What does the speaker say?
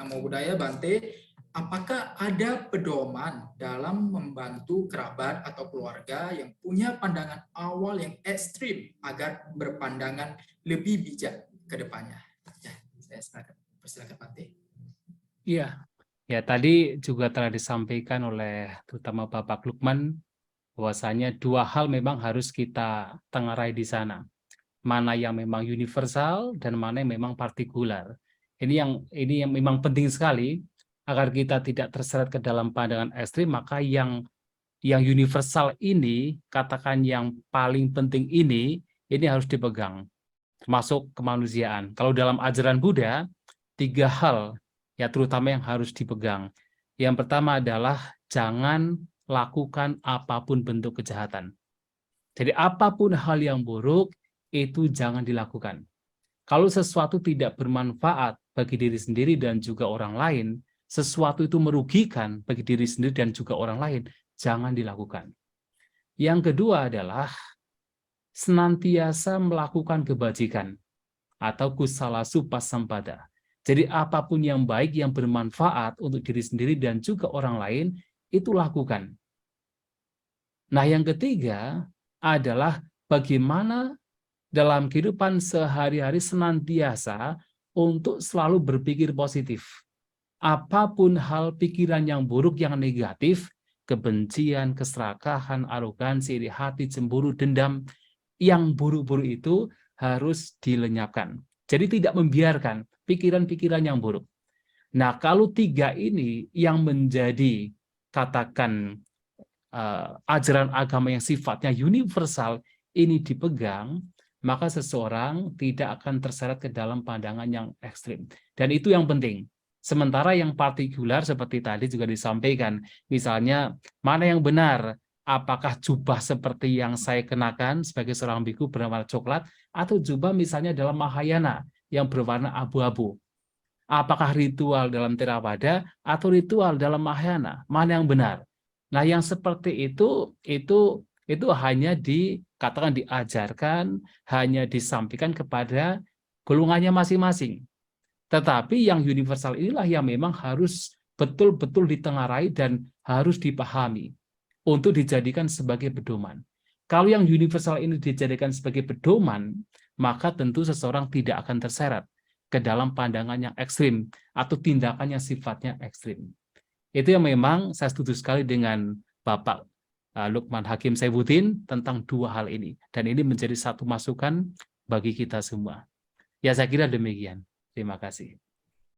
Namo Buddhaya Bante. Apakah ada pedoman dalam membantu kerabat atau keluarga yang punya pandangan awal yang ekstrim agar berpandangan lebih bijak ke depannya? Ya, saya persilakan Bante. Iya, ya tadi juga telah disampaikan oleh terutama Bapak Lukman bahwasanya dua hal memang harus kita tengarai di sana. Mana yang memang universal dan mana yang memang partikular. Ini yang memang penting sekali agar kita tidak terseret ke dalam pandangan ekstrim, maka yang universal ini, katakan yang paling penting ini harus dipegang, termasuk kemanusiaan. Kalau dalam ajaran Buddha, 3 hal ya terutama yang harus dipegang. Yang pertama adalah jangan lakukan apapun bentuk kejahatan. Jadi apapun hal yang buruk itu jangan dilakukan. Kalau sesuatu tidak bermanfaat bagi diri sendiri dan juga orang lain, sesuatu itu merugikan bagi diri sendiri dan juga orang lain, jangan dilakukan. Yang kedua adalah senantiasa melakukan kebajikan atau kusala supasampada. Jadi apapun yang baik, yang bermanfaat untuk diri sendiri dan juga orang lain, itu lakukan. Nah, yang ketiga adalah bagaimana dalam kehidupan sehari-hari senantiasa untuk selalu berpikir positif. Apapun hal pikiran yang buruk, yang negatif, kebencian, keserakahan, arogansi, iri hati, cemburu, dendam, yang buruk-buruk itu harus dilenyapkan. Jadi tidak membiarkan pikiran-pikiran yang buruk. Nah, kalau 3 ini yang menjadi katakan ajaran agama yang sifatnya universal ini dipegang, maka seseorang tidak akan terseret ke dalam pandangan yang ekstrim. Dan itu yang penting. Sementara yang partikular seperti tadi juga disampaikan, misalnya mana yang benar, apakah jubah seperti yang saya kenakan sebagai seorang biku berwarna coklat, atau jubah misalnya dalam Mahayana yang berwarna abu-abu. Apakah ritual dalam Theravada atau ritual dalam Mahayana? Mana yang benar? Nah, yang seperti itu hanya dikatakan diajarkan, hanya disampaikan kepada golongannya masing-masing. Tetapi yang universal inilah yang memang harus betul-betul ditengarai dan harus dipahami untuk dijadikan sebagai pedoman. Kalau yang universal ini dijadikan sebagai pedoman, maka tentu seseorang tidak akan terseret ke dalam pandangan yang ekstrim atau tindakan yang sifatnya ekstrim. Itu yang memang saya setuju sekali dengan Bapak Lukman Hakim Saifuddin tentang 2 hal ini. Dan ini menjadi satu masukan bagi kita semua. Ya, saya kira demikian. Terima kasih.